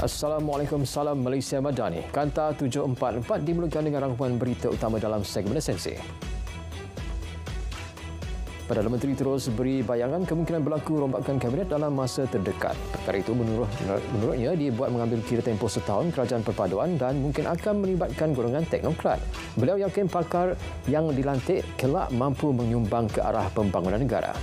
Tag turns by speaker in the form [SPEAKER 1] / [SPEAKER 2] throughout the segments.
[SPEAKER 1] Assalamualaikum, salam Malaysia Madani. Kanta 744 dimulakan dengan rangkuman berita utama dalam segmen esensi. Perdana Menteri terus beri bayangan kemungkinan berlaku rombakan kabinet dalam masa terdekat. Perkara itu menurutnya dibuat mengambil kira tempoh setahun kerajaan perpaduan dan mungkin akan melibatkan golongan teknokrat. Beliau yakin pakar yang dilantik kelak mampu menyumbang ke arah pembangunan negara.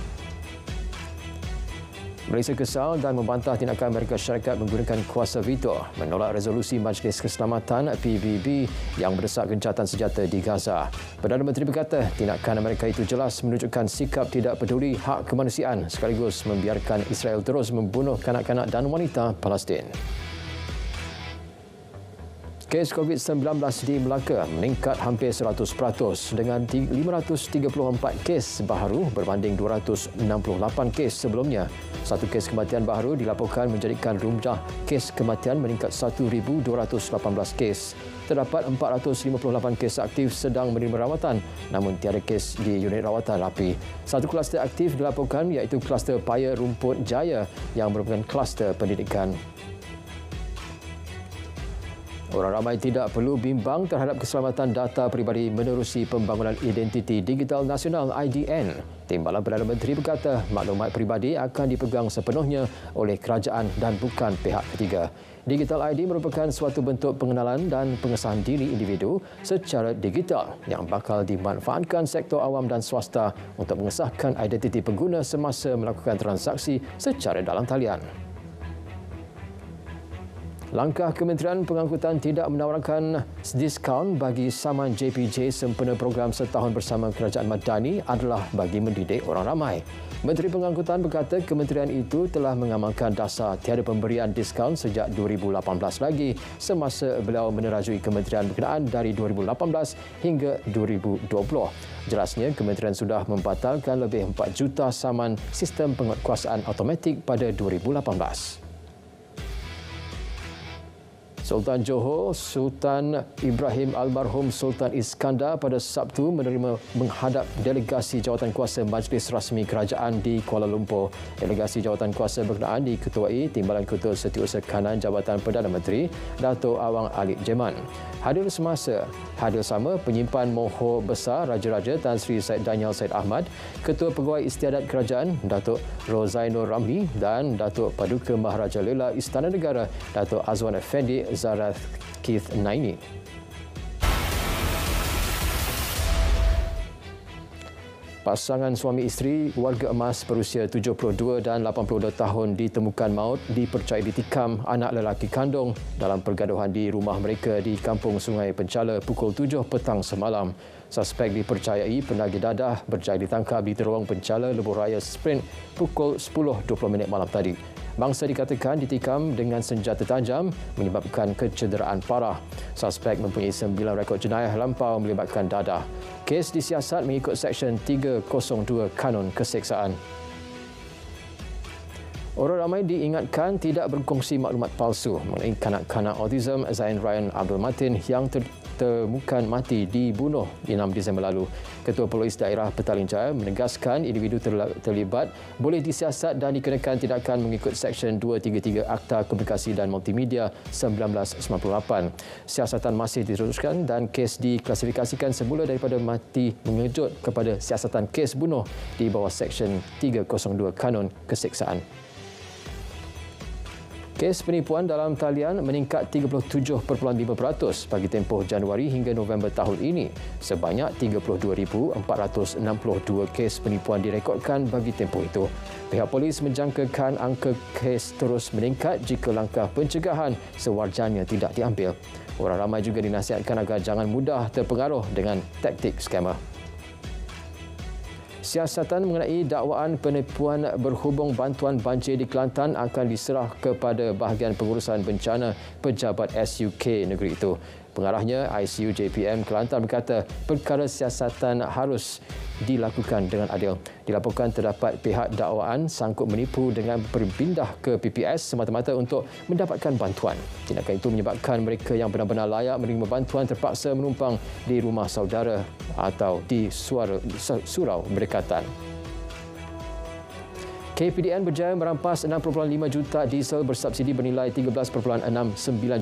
[SPEAKER 1] Malaysia kesal dan membantah tindakan Amerika Syarikat menggunakan kuasa veto menolak resolusi Majlis Keselamatan PBB yang mendesak gencatan senjata di Gaza. Perdana Menteri berkata tindakan Amerika itu jelas menunjukkan sikap tidak peduli hak kemanusiaan sekaligus membiarkan Israel terus membunuh kanak-kanak dan wanita Palestin. Kes COVID-19 di Melaka meningkat hampir 100% dengan 534 kes baharu berbanding 268 kes sebelumnya. Satu kes kematian baharu dilaporkan menjadikan jumlah kes kematian meningkat 1,218 kes. Terdapat 458 kes aktif sedang menerima rawatan namun tiada kes di unit rawatan rapi. Satu kluster aktif dilaporkan iaitu kluster Paya Rumput Jaya yang merupakan kluster pendidikan. Orang ramai tidak perlu bimbang terhadap keselamatan data peribadi menerusi pembangunan identiti digital nasional IDN. Timbalan Perdana Menteri berkata maklumat peribadi akan dipegang sepenuhnya oleh kerajaan dan bukan pihak ketiga. Digital ID merupakan suatu bentuk pengenalan dan pengesahan diri individu secara digital yang bakal dimanfaatkan sektor awam dan swasta untuk mengesahkan identiti pengguna semasa melakukan transaksi secara dalam talian. Langkah Kementerian Pengangkutan tidak menawarkan diskaun bagi saman JPJ sempena program setahun bersama Kerajaan Madani adalah bagi mendidik orang ramai. Menteri Pengangkutan berkata kementerian itu telah mengamalkan dasar tiada pemberian diskaun sejak 2018 lagi semasa beliau menerajui kementerian berkenaan dari 2018 hingga 2020. Jelasnya, kementerian sudah membatalkan lebih 4 juta saman sistem penguatkuasaan automatik pada 2018. Sultan Johor, Sultan Ibrahim Almarhum Sultan Iskandar pada Sabtu menerima menghadap delegasi jawatankuasa Majlis Rasmi Kerajaan di Kuala Lumpur. Delegasi jawatankuasa berkenaan diketuai Timbalan Ketua Setiausaha Kanan Jabatan Perdana Menteri, Dato' Awang Alik Jeman. Hadir sama penyimpan Mohor Besar Raja-Raja Tan Sri Syed Daniel Syed Ahmad, Ketua Pegawai Istiadat Kerajaan Dato' Rozainur Ramli dan Dato' Paduka Maharaja Lela Istana Negara Dato' Azwan Effendi Zarath Keith Naini. Pasangan suami isteri warga emas berusia 72 dan 82 tahun ditemukan maut dipercayai ditikam anak lelaki kandung dalam pergaduhan di rumah mereka di Kampung Sungai Pencala pukul 7 petang semalam. Suspek dipercayai penagih dadah berjaya ditangkap di Terowong Pencala Lebuh Raya Sprint pukul 10.20 malam tadi. Mangsa dikatakan ditikam dengan senjata tajam menyebabkan kecederaan parah. Suspek mempunyai 9 rekod jenayah lampau melibatkan dadah. Kes disiasat mengikut Seksyen 302 Kanun Keseksaan. Orang ramai diingatkan tidak berkongsi maklumat palsu mengenai kanak-kanak autism Zain Ryan Abdul Matin yang ditemukan mati dibunuh 6 Disember lalu. Ketua Polis Daerah Petaling Jaya menegaskan individu terlibat boleh disiasat dan dikenakan tindakan mengikut Seksyen 233 Akta Komunikasi dan Multimedia 1998. Siasatan masih diteruskan dan kes diklasifikasikan semula daripada mati mengejut kepada siasatan kes bunuh di bawah Seksyen 302 Kanun Keseksaan. Kes penipuan dalam talian meningkat 37.5% bagi tempoh Januari hingga November tahun ini. Sebanyak 32,462 kes penipuan direkodkan bagi tempoh itu. Pihak polis menjangkakan angka kes terus meningkat jika langkah pencegahan sewajarnya tidak diambil. Orang ramai juga dinasihatkan agar jangan mudah terpengaruh dengan taktik skamer. Siasatan mengenai dakwaan penipuan berhubung bantuan banjir di Kelantan akan diserah kepada bahagian pengurusan bencana pejabat SUK negeri itu. Pengarahnya ICU JPM Kelantan berkata perkara siasatan harus dilakukan dengan adil. Dilaporkan terdapat pihak dakwaan sangkut menipu dengan berpindah ke PPS semata-mata untuk mendapatkan bantuan. Tindakan itu menyebabkan mereka yang benar-benar layak menerima bantuan terpaksa menumpang di rumah saudara atau di surau berdekatan. KPDN berjaya merampas 6.5 juta diesel bersubsidi bernilai 13.69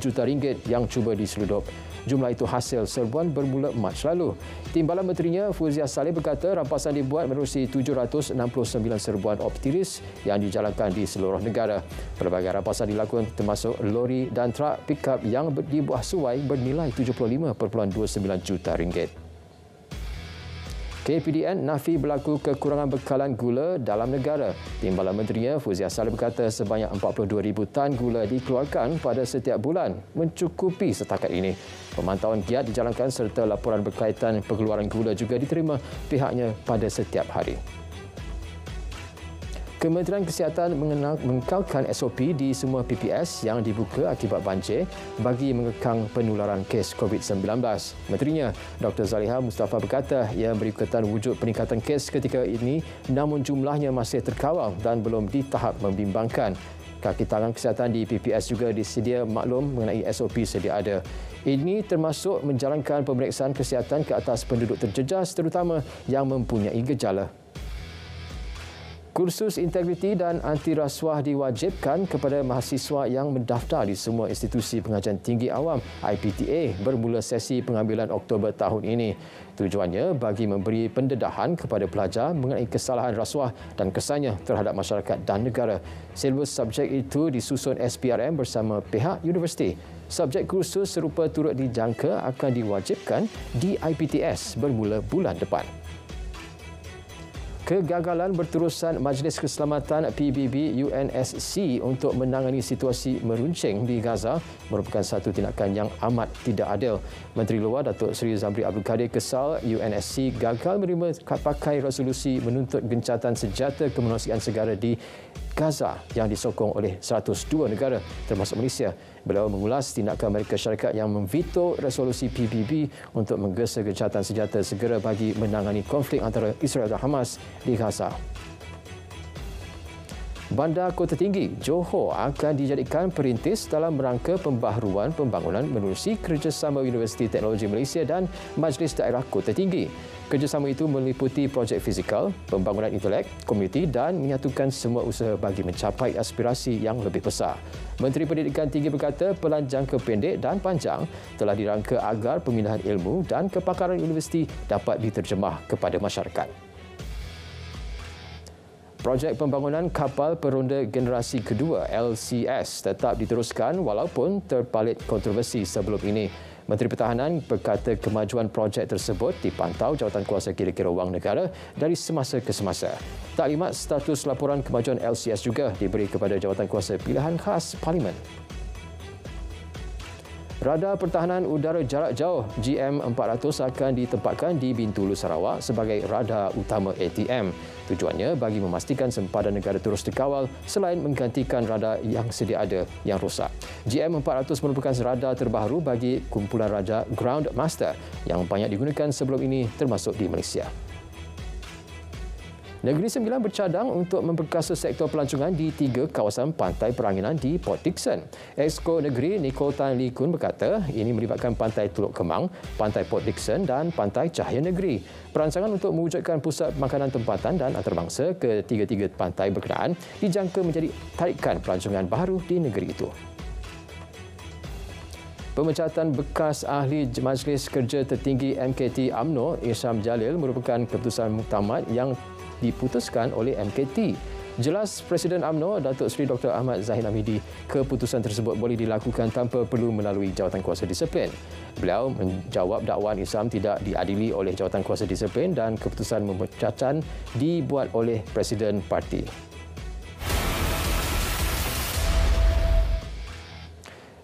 [SPEAKER 1] juta ringgit yang cuba diseludup. Jumlah itu hasil serbuan bermula Mac lalu. Timbalan Menterinya Fuzia Saleh berkata rampasan dibuat menerusi 769 serbuan optiris yang dijalankan di seluruh negara. Pelbagai rampasan dilakukan termasuk lori dan trak pikap yang dibuah suai bernilai 75.29 juta ringgit. KPDN nafi berlaku kekurangan bekalan gula dalam negara. Timbalan Menterinya Fuzia Saleh berkata sebanyak 42,000 tan gula dikeluarkan pada setiap bulan, mencukupi setakat ini. Pemantauan giat dijalankan serta laporan berkaitan pengeluaran gula juga diterima pihaknya pada setiap hari. Kementerian Kesihatan mengekalkan SOP di semua PPS yang dibuka akibat banjir bagi mengekang penularan kes COVID-19. Menterinya, Dr. Zaliha Mustafa berkata ia berikutan wujud peningkatan kes ketika ini namun jumlahnya masih terkawal dan belum di tahap membimbangkan. Kaki tangan kesihatan di PPS juga disedia maklum mengenai SOP sedia ada. Ini termasuk menjalankan pemeriksaan kesihatan ke atas penduduk terjejas terutama yang mempunyai gejala. Kursus integriti dan anti rasuah diwajibkan kepada mahasiswa yang mendaftar di semua institusi pengajian tinggi awam IPTA bermula sesi pengambilan Oktober tahun ini. Tujuannya bagi memberi pendedahan kepada pelajar mengenai kesalahan rasuah dan kesannya terhadap masyarakat dan negara. Silabus subjek itu disusun SPRM bersama pihak universiti. Subjek kursus serupa turut dijangka akan diwajibkan di IPTS bermula bulan depan. Kegagalan berterusan Majlis Keselamatan PBB UNSC untuk menangani situasi meruncing di Gaza merupakan satu tindakan yang amat tidak adil. Menteri Luar Datuk Seri Zamri Abdul Kadir kesal UNSC gagal menerima pakai resolusi menuntut gencatan senjata kemanusiaan segera di Gaza yang disokong oleh 102 negara termasuk Malaysia. Beliau mengulas tindakan Amerika Syarikat yang memveto resolusi PBB untuk menggesa gencatan senjata segera bagi menangani konflik antara Israel dan Hamas di Gaza. Bandar Kota Tinggi, Johor akan dijadikan perintis dalam rangka pembaharuan pembangunan menerusi kerjasama Universiti Teknologi Malaysia dan Majlis Daerah Kota Tinggi. Kerjasama itu meliputi projek fizikal, pembangunan intelek, komuniti dan menyatukan semua usaha bagi mencapai aspirasi yang lebih besar. Menteri Pendidikan Tinggi berkata pelan jangka pendek dan panjang telah dirangka agar pemindahan ilmu dan kepakaran universiti dapat diterjemah kepada masyarakat. Projek pembangunan kapal peronda generasi kedua LCS tetap diteruskan walaupun terpalit kontroversi sebelum ini. Menteri Pertahanan berkata kemajuan projek tersebut dipantau Jawatankuasa Kira-kira Wang Negara dari semasa ke semasa. Taklimat status laporan kemajuan LCS juga diberi kepada Jawatankuasa Pilihan Khas Parlimen. Radar Pertahanan Udara Jarak Jauh GM400 akan ditempatkan di Bintulu, Sarawak sebagai radar utama ATM. Tujuannya bagi memastikan sempadan negara terus dikawal selain menggantikan radar yang sedia ada yang rosak. GM400 merupakan radar terbaru bagi kumpulan radar Ground Master yang banyak digunakan sebelum ini termasuk di Malaysia. Negeri Sembilan bercadang untuk memperkasa sektor pelancongan di 3 kawasan pantai peranginan di Port Dickson. Exco Negeri Nicole Tan Lee Kun berkata ini melibatkan Pantai Teluk Kemang, Pantai Port Dickson dan Pantai Cahaya Negeri. Perancangan untuk mewujudkan pusat makanan tempatan dan antarabangsa ke 3 pantai berkenaan dijangka menjadi tarikan pelancongan baru di negeri itu. Pemecatan bekas ahli Majlis Kerja Tertinggi MKT UMNO Isham Jalil merupakan keputusan muktamad yang diputuskan oleh MKT. Jelas Presiden UMNO Datuk Seri Dr. Ahmad Zahid Hamidi, keputusan tersebut boleh dilakukan tanpa perlu melalui Jawatankuasa Disiplin. Beliau menjawab dakwaan Isham tidak diadili oleh Jawatankuasa Disiplin dan keputusan pemecatan dibuat oleh Presiden Parti.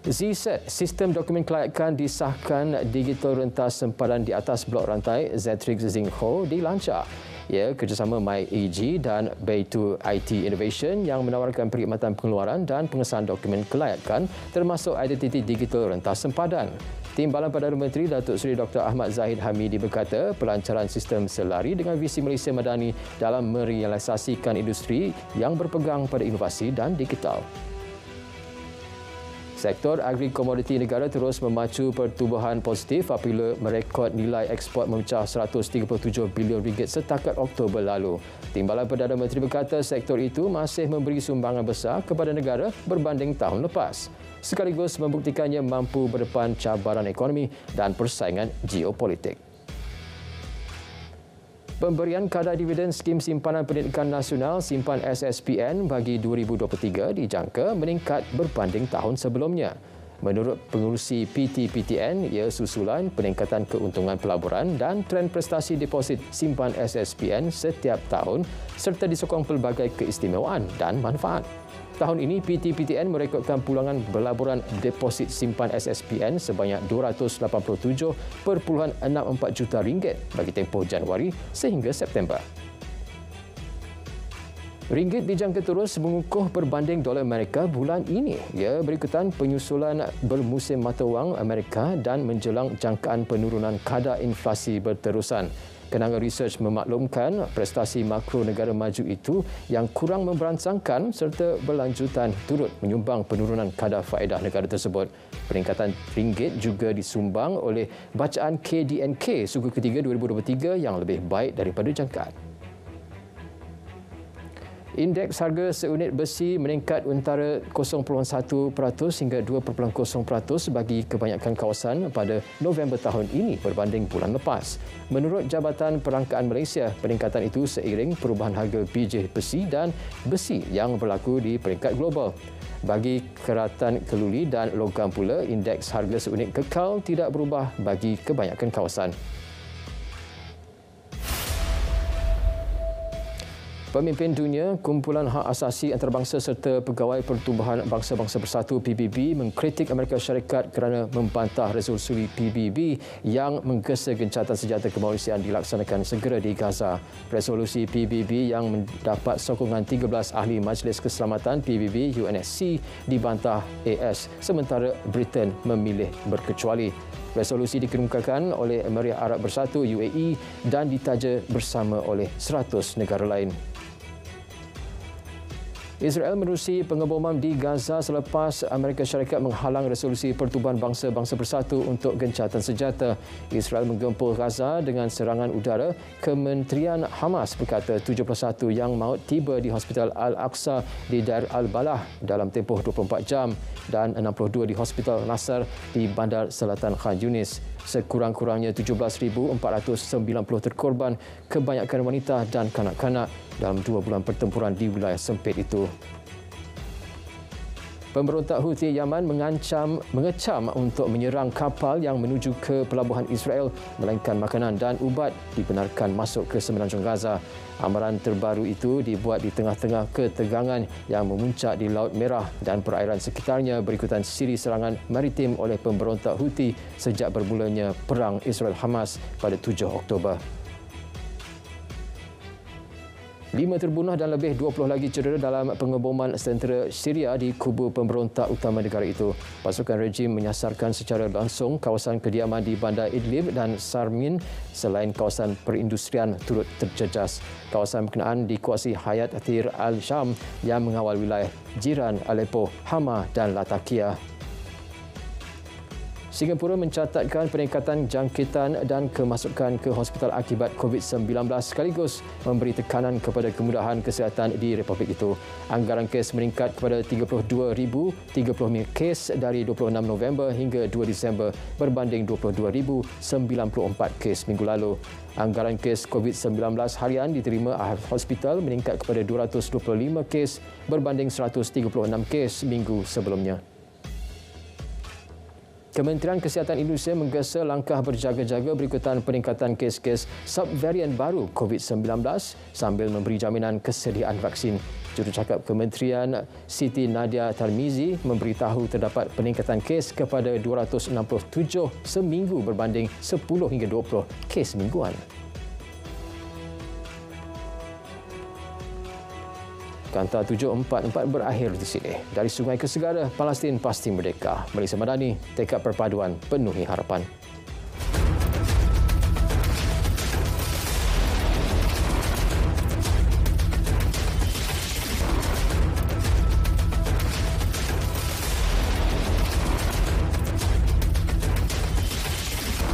[SPEAKER 1] ZSET, Sistem Dokumen Kelayakan disahkan digital rentas sempadan di atas blok rantai Zetrix Zingho dilancar. Ia kerjasama MyEG dan Bay2 IT Innovation yang menawarkan perkhidmatan pengeluaran dan pengesahan dokumen kelayakan termasuk identiti digital rentas sempadan. Timbalan Perdana Menteri Datuk Seri Dr. Ahmad Zahid Hamidi berkata pelancaran sistem selari dengan visi Malaysia Madani dalam merealisasikan industri yang berpegang pada inovasi dan digital. Sektor agri-komoditi negara terus memacu pertumbuhan positif apabila merekod nilai ekspor memecah 137 bilion ringgit setakat Oktober lalu. Timbalan Perdana Menteri berkata sektor itu masih memberi sumbangan besar kepada negara berbanding tahun lepas, sekaligus membuktikannya mampu berdepan cabaran ekonomi dan persaingan geopolitik. Pemberian kadar dividen Skim Simpanan Pendidikan Nasional Simpan SSPN bagi 2023 dijangka meningkat berbanding tahun sebelumnya. Menurut pengurusi PT-PTN, ia susulan peningkatan keuntungan pelaburan dan tren prestasi deposit simpan SSPN setiap tahun serta disokong pelbagai keistimewaan dan manfaat. Tahun ini, PT-PTN merekodkan pulangan pelaburan deposit simpan SSPN sebanyak 287.64 juta ringgit bagi tempoh Januari sehingga September. Ringgit dijangka terus mengukuh berbanding dolar Amerika bulan ini. Ia berikutan penyusulan bermusim mata wang Amerika dan menjelang jangkaan penurunan kadar inflasi berterusan. Kenanga research memaklumkan prestasi makro negara maju itu yang kurang memberansangkan serta berlanjutan turut menyumbang penurunan kadar faedah negara tersebut. Peningkatan ringgit juga disumbang oleh bacaan KDNK suku ketiga 2023 yang lebih baik daripada jangkaan. Indeks harga seunit besi meningkat antara 0.1% hingga 2.0% bagi kebanyakan kawasan pada November tahun ini berbanding bulan lepas. Menurut Jabatan Perangkaan Malaysia, peningkatan itu seiring perubahan harga biji besi dan besi yang berlaku di peringkat global. Bagi keratan keluli dan logam pula, indeks harga seunit kekal tidak berubah bagi kebanyakan kawasan. Pemimpin dunia, Kumpulan Hak Asasi Antarabangsa serta Pegawai Pertubuhan Bangsa-Bangsa Bersatu PBB mengkritik Amerika Syarikat kerana membantah resolusi PBB yang menggesa gencatan senjata kemanusiaan dilaksanakan segera di Gaza. Resolusi PBB yang mendapat sokongan 13 ahli Majlis Keselamatan PBB UNSC dibantah AS sementara Britain memilih berkecuali. Resolusi dikemukakan oleh Emirat Arab Bersatu UAE dan ditaja bersama oleh 100 negara lain. Israel menerusi pengeboman di Gaza selepas Amerika Syarikat menghalang resolusi Pertubuhan Bangsa-Bangsa Bersatu untuk gencatan senjata. Israel menggempur Gaza dengan serangan udara. Kementerian Hamas berkata 71 yang maut tiba di Hospital Al-Aqsa di Deir al-Balah dalam tempoh 24 jam dan 62 di Hospital Nasser di Bandar Selatan Khan Yunis. Sekurang-kurangnya 17,490 terkorban, kebanyakan wanita dan kanak-kanak dalam 2 bulan pertempuran di wilayah sempit itu. Pemberontak Houthi Yaman mengecam untuk menyerang kapal yang menuju ke pelabuhan Israel melainkan makanan dan ubat dibenarkan masuk ke semenanjung Gaza. Amaran terbaru itu dibuat di tengah-tengah ketegangan yang memuncak di Laut Merah dan perairan sekitarnya berikutan siri serangan maritim oleh pemberontak Houthi sejak bermulanya perang Israel-Hamas pada 7 Oktober. 5 terbunuh dan lebih 20 lagi cedera dalam pengeboman tentera Syria di kubu pemberontak utama negara itu. Pasukan rejim menyasarkan secara langsung kawasan kediaman di bandar Idlib dan Sarmin selain kawasan perindustrian turut terjejas. Kawasan berkenaan dikuasai Hayat Tahrir al-Sham yang mengawal wilayah jiran Aleppo, Hama dan Latakia. Singapura mencatatkan peningkatan jangkitan dan kemasukan ke hospital akibat COVID-19 sekaligus memberi tekanan kepada kemudahan kesihatan di Republik itu. Anggaran kes meningkat kepada 32,030 kes dari 26 November hingga 2 Disember berbanding 22,094 kes minggu lalu. Anggaran kes COVID-19 harian diterima hospital meningkat kepada 225 kes berbanding 136 kes minggu sebelumnya. Kementerian Kesihatan Indonesia menggesa langkah berjaga-jaga berikutan peningkatan kes-kes subvarian baru COVID-19 sambil memberi jaminan kesediaan vaksin. Jurucakap Kementerian Siti Nadia Tarmizi memberitahu terdapat peningkatan kes kepada 267 seminggu berbanding 10 hingga 20 kes mingguan. Kanta 744 berakhir di sini. Dari sungai ke segara, Palestin pasti merdeka. Malaysia Madani, tekad perpaduan penuhi harapan.